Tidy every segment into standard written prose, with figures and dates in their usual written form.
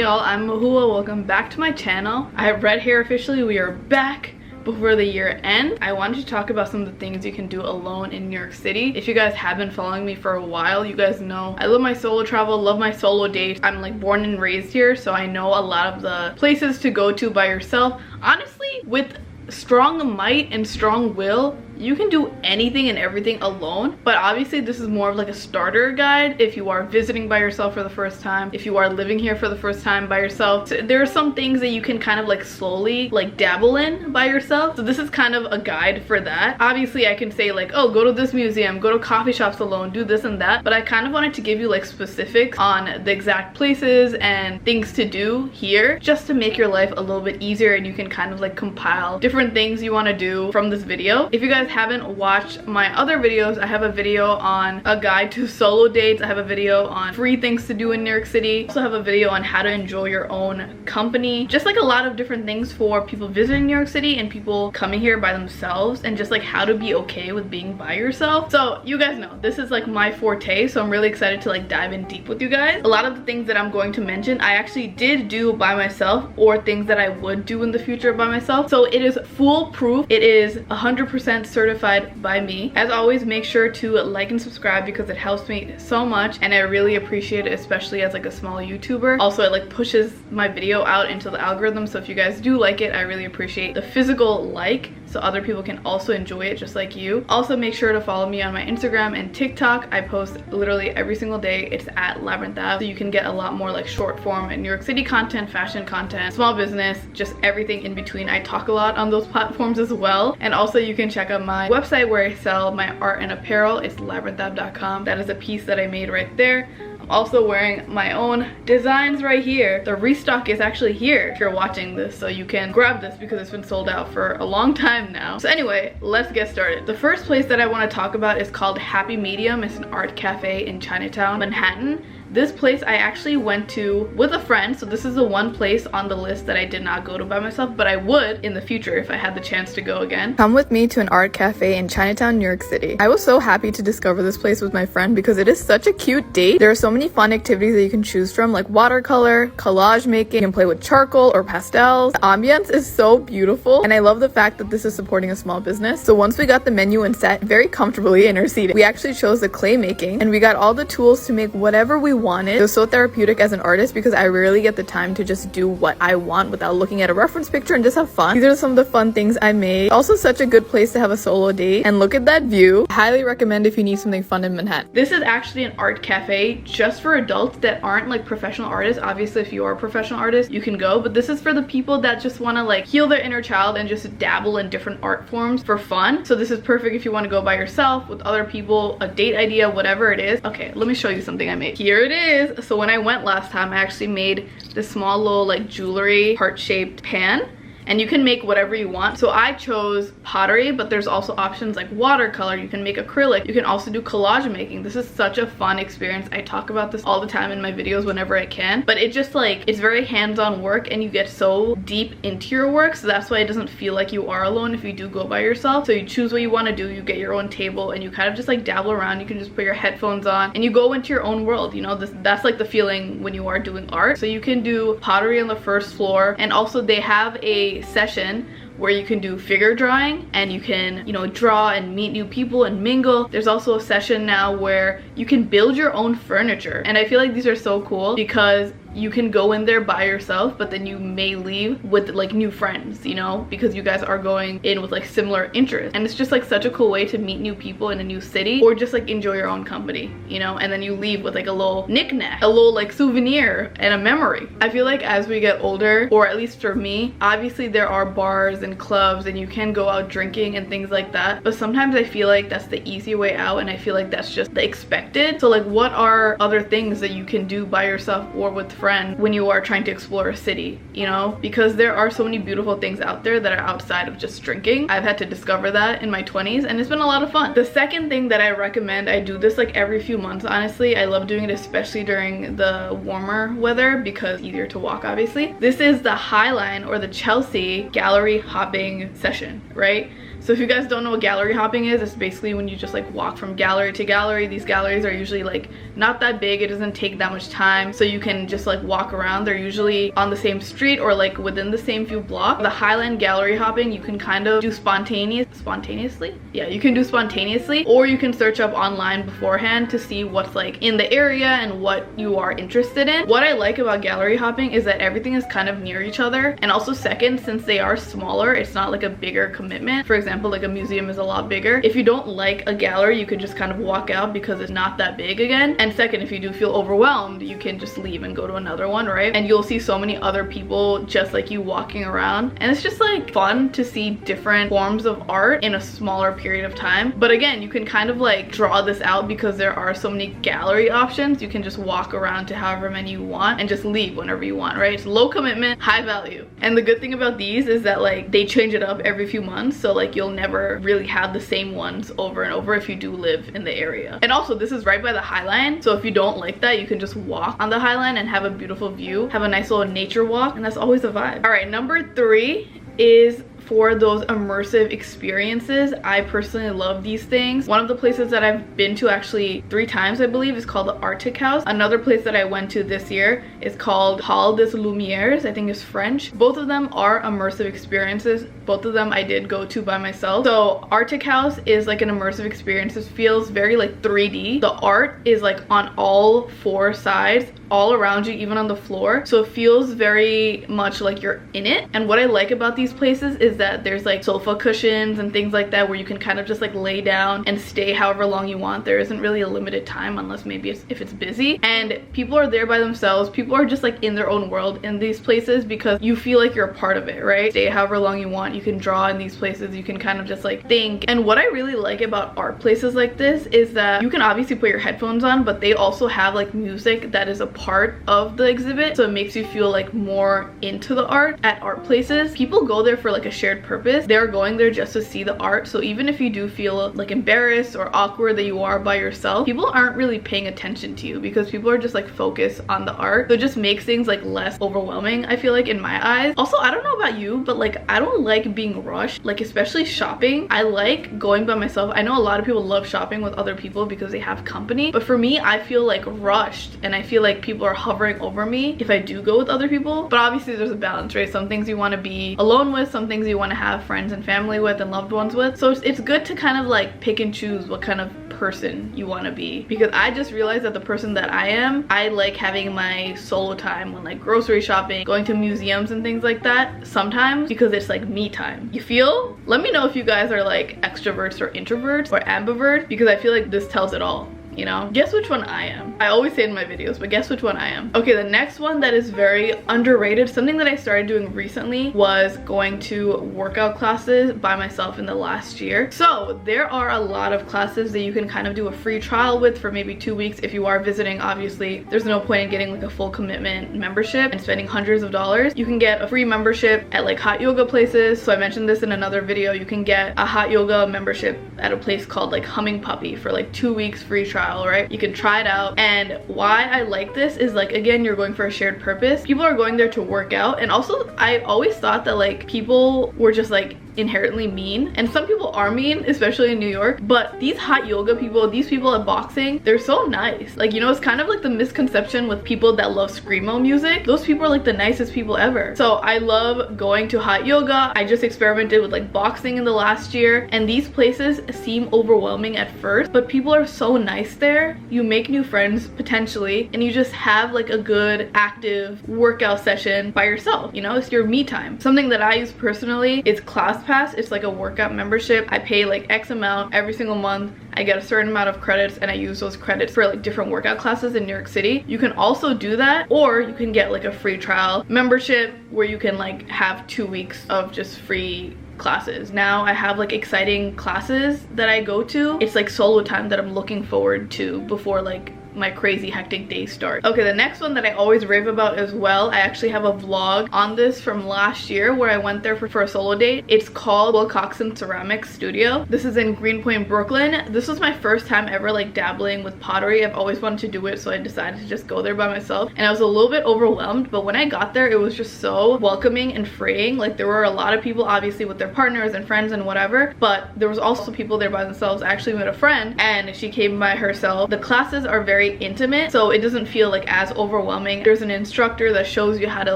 y'all, I'm Mahua. Welcome back to my channel. I have red hair officially. We are back before the year end. I wanted to talk about some of the things you can do alone in New York City. If you guys have been following me for a while, you guys know I love my solo travel, love my solo dates. I'm like born and raised here, so I know a lot of the places to go to by yourself. Honestly, with strong might and strong will, you can do anything and everything alone, but obviously this is more of like a starter guide if you are visiting by yourself for the first time, if you are living here for the first time by yourself. So there are some things that you can kind of like slowly like dabble in by yourself, so this is kind of a guide for that. Obviously I can say like, oh, go to this museum, go to coffee shops alone, do this and that, but I kind of wanted to give you like specifics on the exact places and things to do here, just to make your life a little bit easier, and you can kind of like compile different things you want to do from this video. If you guys haven't watched my other videos, I have a video on a guide to solo dates, I have a video on free things to do in New York City, I also have a video on how to enjoy your own company, just like a lot of different things for people visiting New York City and people coming here by themselves, and just like how to be okay with being by yourself. So you guys know this is like my forte, so I'm really excited to like dive in deep with you guys. A lot of the things that I'm going to mention I actually did do by myself, or things that I would do in the future by myself, so it is foolproof. It is 100% certified by me. As always, make sure to like and subscribe because it helps me so much, and I really appreciate it, especially as like a small YouTuber. Also, it like pushes my video out into the algorithm, so if you guys do like it, I really appreciate the physical like, so other people can also enjoy it just like you. Also, make sure to follow me on my Instagram and TikTok. I post literally every single day. It's at Labyrinth App, so you can get a lot more like short form and New York City content, fashion content, small business, just everything in between. I talk a lot on those platforms as well. And also you can check out my website where I sell my art and apparel. It's labyrinthapp.com. That is a piece that I made right there. I'm also wearing my own designs right here. The restock is actually here if you're watching this, so you can grab this because it's been sold out for a long time now. So anyway, let's get started. The first place that I want to talk about is called Happy Medium. It's an art cafe in Chinatown, Manhattan. This place I actually went to with a friend, so this is the one place on the list that I did not go to by myself, but I would in the future if I had the chance to go again. Come with me to an art cafe in Chinatown, New York City. I was so happy to discover this place with my friend because it is such a cute date. There are so many fun activities that you can choose from, like watercolor, collage making, you can play with charcoal or pastels. The ambience is so beautiful, and I love the fact that this is supporting a small business. So once we got the menu and sat very comfortably in our seat, we actually chose the clay making, and we got all the tools to make whatever we wanted. It was so therapeutic as an artist because I rarely get the time to just do what I want without looking at a reference picture and just have fun. These are some of the fun things I made. Also such a good place to have a solo date, and look at that view. I highly recommend if you need something fun in Manhattan. This is actually an art cafe just for adults that aren't like professional artists. Obviously if you are a professional artist you can go, but this is for the people that just want to like heal their inner child and just dabble in different art forms for fun. So this is perfect if you want to go by yourself, with other people, a date idea, whatever it is. Okay, let me show you something I made. Here it is. So when I went last time, I actually made this small little like jewelry heart-shaped pan, and you can make whatever you want. So I chose pottery, but there's also options like watercolor, you can make acrylic, you can also do collage making. This is such a fun experience. I talk about this all the time in my videos whenever I can, but it just like, it's very hands-on work and you get so deep into your work, so that's why it doesn't feel like you are alone if you do go by yourself. So you choose what you want to do, you get your own table, and you kind of just like dabble around. You can just put your headphones on and you go into your own world, you know. That's like the feeling when you are doing art. So you can do pottery on the first floor, and also they have a session where you can do figure drawing and you can, you know, draw and meet new people and mingle. There's also a session now where you can build your own furniture, and I feel like these are so cool because you can go in there by yourself, but then you may leave with like new friends, you know, because you guys are going in with like similar interests, and it's just like such a cool way to meet new people in a new city, or just like enjoy your own company, you know, and then you leave with like a little knick-knack, a little like souvenir and a memory. I feel like as we get older, or at least for me, obviously there are bars and clubs and you can go out drinking and things like that, but sometimes I feel like that's the easy way out, and I feel like that's just the expected. So like, what are other things that you can do by yourself or with friend when you are trying to explore a city, you know, because there are so many beautiful things out there that are outside of just drinking. I've had to discover that in my 20s, and it's been a lot of fun. The second thing that I recommend, I do this like every few months, honestly. I love doing it especially during the warmer weather because it's easier to walk, obviously. This is the High Line or the Chelsea gallery hopping session, right? So if you guys don't know what gallery hopping is, it's basically when you just like walk from gallery to gallery. These galleries are usually like not that big, it doesn't take that much time, so you can just like walk around. They're usually on the same street or like within the same few blocks. The Highland gallery hopping you can kind of do spontaneously. Yeah, you can do spontaneously, or you can search up online beforehand to see what's like in the area and what you are interested in. What I like about gallery hopping is that everything is kind of near each other, and also second, since they are smaller, it's not like a bigger commitment. For example, like a museum is a lot bigger. If you don't like a gallery, you could just kind of walk out because it's not that big again. And second, if you do feel overwhelmed, you can just leave and go to another one, right? And you'll see so many other people just like you walking around, and it's just like fun to see different forms of art in a smaller period of time. But again, you can kind of like draw this out because there are so many gallery options. You can just walk around to however many you want and just leave whenever you want, right? It's low commitment, high value. And the good thing about these is that like they change it up every few months, so like you'll never really have the same ones over and over if you do live in the area. And also this is right by the High Line, so if you don't like that, you can just walk on the High Line and have a beautiful view, have a nice little nature walk, and that's always a vibe. All right, number 3 is for those immersive experiences. I personally love these things. One of the places that I've been to actually 3 times, I believe, is called the Arctic House. Another place that I went to this year is called Hall des Lumières, I think it's French. Both of them are immersive experiences. Both of them I did go to by myself. So Arctic House is like an immersive experience. It feels very like 3D. The art is like on all 4 sides, all around you, even on the floor. So it feels very much like you're in it. And what I like about these places is that there's like sofa cushions and things like that where you can kind of just like lay down and stay however long you want. There isn't really a limited time unless maybe if it's busy, and people are there by themselves. People are just like in their own world in these places because you feel like you're a part of it, right? Stay however long you want. You can draw in these places. You can kind of just like think. And what I really like about art places like this is that you can obviously put your headphones on, but they also have like music that is a part of the exhibit, so it makes you feel like more into the art. At art places, people go there for like a shared purpose. They're going there just to see the art, so even if you do feel like embarrassed or awkward that you are by yourself, people aren't really paying attention to you because people are just like focused on the art. So it just makes things like less overwhelming, I feel like, in my eyes. Also, I don't know about you, but like I don't like being rushed, like especially shopping. I like going by myself. I know a lot of people love shopping with other people because they have company, but for me, I feel like rushed and I feel like people are hovering over me if I do go with other people. But obviously there's a balance, right? Some things you want to be alone with, some things you want to have friends and family with and loved ones with. So it's good to kind of like pick and choose what kind of person you want to be, because I just realized that the person that I am, I like having my solo time when like grocery shopping, going to museums and things like that sometimes, because it's like me time. You feel? Let me know if you guys are like extroverts or introverts or ambiverts, because I feel like this tells it all. You know, guess which one I am. I always say in my videos, but guess which one I am. Okay, the next one that is very underrated, something that I started doing recently, was going to workout classes by myself in the last year. So there are a lot of classes that you can kind of do a free trial with for maybe 2 weeks. If you are visiting, obviously there's no point in getting like a full commitment membership and spending hundreds of dollars. You can get a free membership at like hot yoga places. So I mentioned this in another video. You can get a hot yoga membership at a place called like Humming Puppy for like 2 weeks free trial. Right, you can try it out. And why I like this is like, again, you're going for a shared purpose. People are going there to work out, and also I always thought that like people were just like inherently mean, and some people are mean, especially in New York, but these hot yoga people, these people at boxing, they're so nice. Like, you know, it's kind of like the misconception with people that love screamo music. Those people are like the nicest people ever. So I love going to hot yoga. I just experimented with like boxing in the last year, and these places seem overwhelming at first, but people are so nice there. You make new friends potentially, and you just have like a good active workout session by yourself. You know, it's your me time. Something that I use personally is ClassPass. It's like a workout membership. I pay like X amount every single month. I get a certain amount of credits, and I use those credits for like different workout classes in New York City. You can also do that, or you can get like a free trial membership where you can like have 2 weeks of just free classes. Now I have like exciting classes that I go to. It's like solo time that I'm looking forward to before like my crazy hectic day starts. Okay, the next one that I always rave about as well, I actually have a vlog on this from last year where I went there for a solo date. It's called Wilcoxon Ceramics Studio. This is in Greenpoint, Brooklyn. This was my first time ever like dabbling with pottery. I've always wanted to do it, so I decided to just go there by myself, and I was a little bit overwhelmed, but when I got there it was just so welcoming and freeing. Like, there were a lot of people obviously with their partners and friends and whatever, but there was also people there by themselves. I actually met a friend and she came by herself. The classes are very intimate, so it doesn't feel like as overwhelming. There's an instructor that shows you how to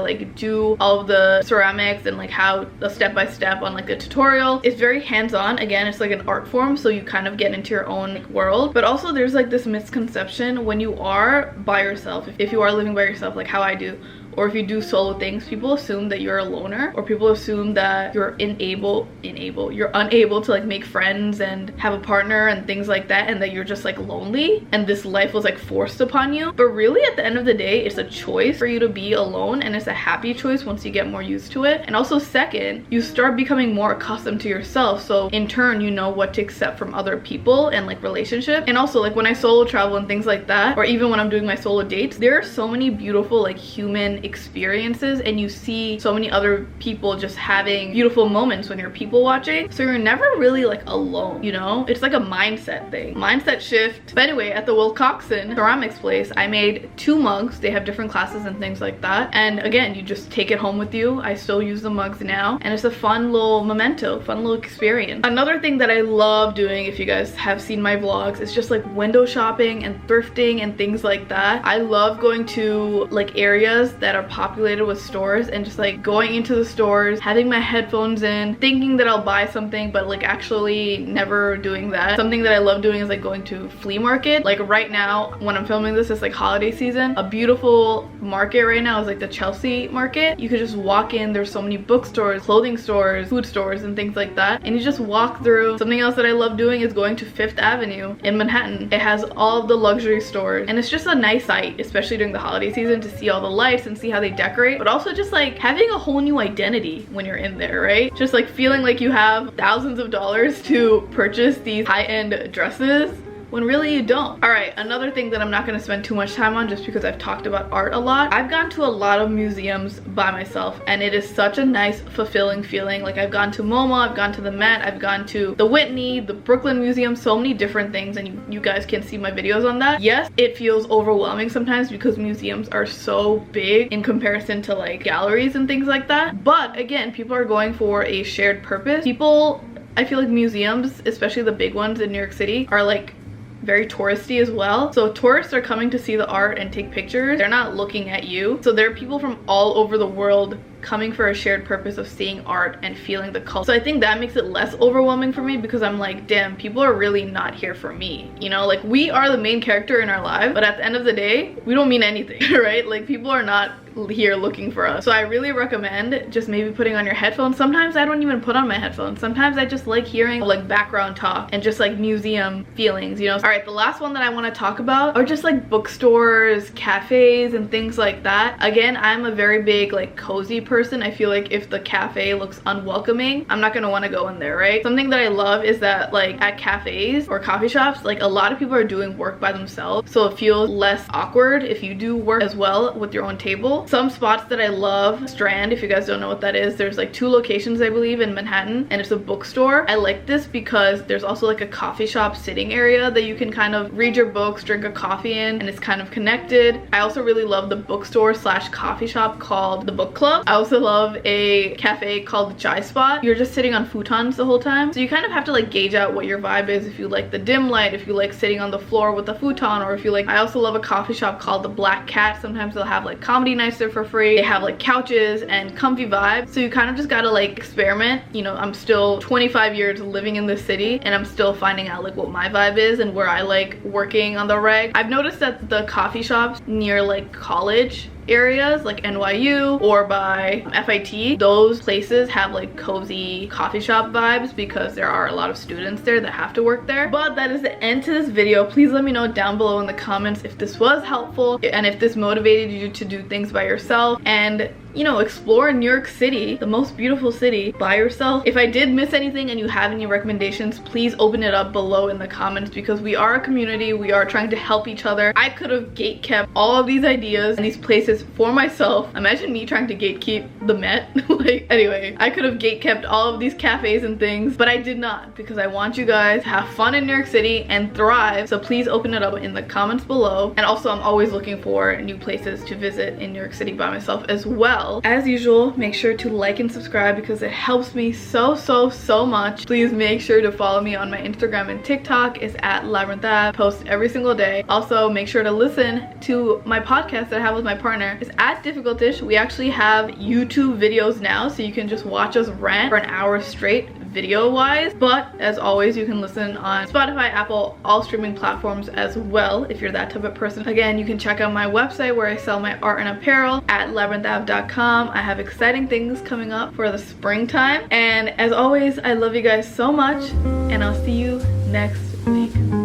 like do all of the ceramics and like how the step-by-step on like a tutorial. It's very hands-on. Again, it's like an art form, so you kind of get into your own like world. But also there's like this misconception when you are by yourself, if you are living by yourself like how I do, or if you do solo things, people assume that you're a loner, or people assume that you're unable to like make friends and have a partner and things like that, and that you're just like lonely and this life was like forced upon you. But really at the end of the day, it's a choice for you to be alone, and it's a happy choice once you get more used to it. And also second, you start becoming more accustomed to yourself, so in turn you know what to accept from other people and like relationships. And also like when I solo travel and things like that, or even when I'm doing my solo dates, there are so many beautiful like human experiences, and you see so many other people just having beautiful moments when you're people watching, so you're never really like alone, you know? It's like a mindset thing, mindset shift. But anyway, at the Wilcoxon ceramics place, I made 2 mugs. They have different classes and things like that, and again, you just take it home with you. I still use the mugs now, and it's a fun little memento, fun little experience. Another thing that I love doing, if you guys have seen my vlogs, is just like window shopping and thrifting and things like that. I love going to like areas that are populated with stores and just like going into the stores, having my headphones in, thinking that I'll buy something, but like actually never doing that. Something that I love doing is like going to flea market. Like right now when I'm filming this, it's like holiday season. A beautiful market right now is like the Chelsea market. You could just walk in, there's so many bookstores, clothing stores, food stores and things like that, and you just walk through. Something else that I love doing is going to 5th Avenue in Manhattan. It has all of the luxury stores, and it's just a nice sight, especially during the holiday season, to see all the lights and see how they decorate, but also just like having a whole new identity when you're in there, right? Just like feeling like you have thousands of dollars to purchase these high-end dresses when really you don't. All right, another thing that I'm not gonna spend too much time on just because I've talked about art a lot. I've gone to a lot of museums by myself, and it is such a nice, fulfilling feeling. Like, I've gone to MoMA, I've gone to the Met, I've gone to the Whitney, the Brooklyn Museum, so many different things, and you guys can see my videos on that. Yes, it feels overwhelming sometimes because museums are so big in comparison to like galleries and things like that. But again, people are going for a shared purpose. I feel like museums, especially the big ones in New York City, are like very touristy as well. So tourists are coming to see the art and take pictures. They're not looking at you. So there are people from all over the world coming for a shared purpose of seeing art and feeling the culture. So I think that makes it less overwhelming for me, because I'm like, damn, people are really not here for me, you know? Like, we are the main character in our lives, but at the end of the day, we don't mean anything, right? Like, people are not here looking for us. So I really recommend just maybe putting on your headphones. Sometimes I don't even put on my headphones. Sometimes I just like hearing like background talk and just like museum feelings, you know? All right, the last one that I want to talk about are just like bookstores, cafes, and things like that. Again, I'm a very big like cozy person. I feel like if the cafe looks unwelcoming, I'm not gonna want to go in there, right? Something that I love is that like at cafes or coffee shops, like a lot of people are doing work by themselves, so it feels less awkward if you do work as well with your own table. Some spots that I love, Strand, if you guys don't know what that is, there's like 2 locations I believe in Manhattan, and it's a bookstore. I like this because there's also like a coffee shop sitting area that you can kind of read your books, drink a coffee in, and it's kind of connected. I also really love the bookstore slash coffee shop called the Book Club. I also love a cafe called the Chai Spot. You're just sitting on futons the whole time, so you kind of have to like gauge out what your vibe is. If you like the dim light, if you like sitting on the floor with a futon, or if you like, I also love a coffee shop called the Black Cat. Sometimes they'll have like comedy nights there for free. They have like couches and comfy vibes, so you kind of just gotta like experiment. You know, I'm still 25 years living in this city, and I'm still finding out like what my vibe is and where I like working on the reg. I've noticed that the coffee shops near like college areas like NYU or by FIT, those places have like cozy coffee shop vibes because there are a lot of students there that have to work there. But that is the end to this video. Please let me know down below in the comments if this was helpful and if this motivated you to do things by yourself, and you know, explore New York City, the most beautiful city, by yourself. If I did miss anything and you have any recommendations, please open it up below in the comments, because we are a community. We are trying to help each other. I could have gatekept all of these ideas and these places for myself. Imagine me trying to gatekeep the Met. Like, anyway, I could have gatekept all of these cafes and things, but I did not, because I want you guys to have fun in New York City and thrive. So please open it up in the comments below. And also, I'm always looking for new places to visit in New York City by myself as well. As usual, make sure to like and subscribe because it helps me so much. Please make sure to follow me on my Instagram and TikTok. It's at labyrinthab. Post every single day. Also, make sure to listen to my podcast that I have with my partner. It's at Difficultish. We actually have YouTube videos now, so you can just watch us rant for an hour straight video wise. But as always, you can listen on Spotify, Apple, all streaming platforms as well if you're that type of person. Again, you can check out my website where I sell my art and apparel at labyrinthab.com. I have exciting things coming up for the springtime, and as always, I love you guys so much, and I'll see you next week.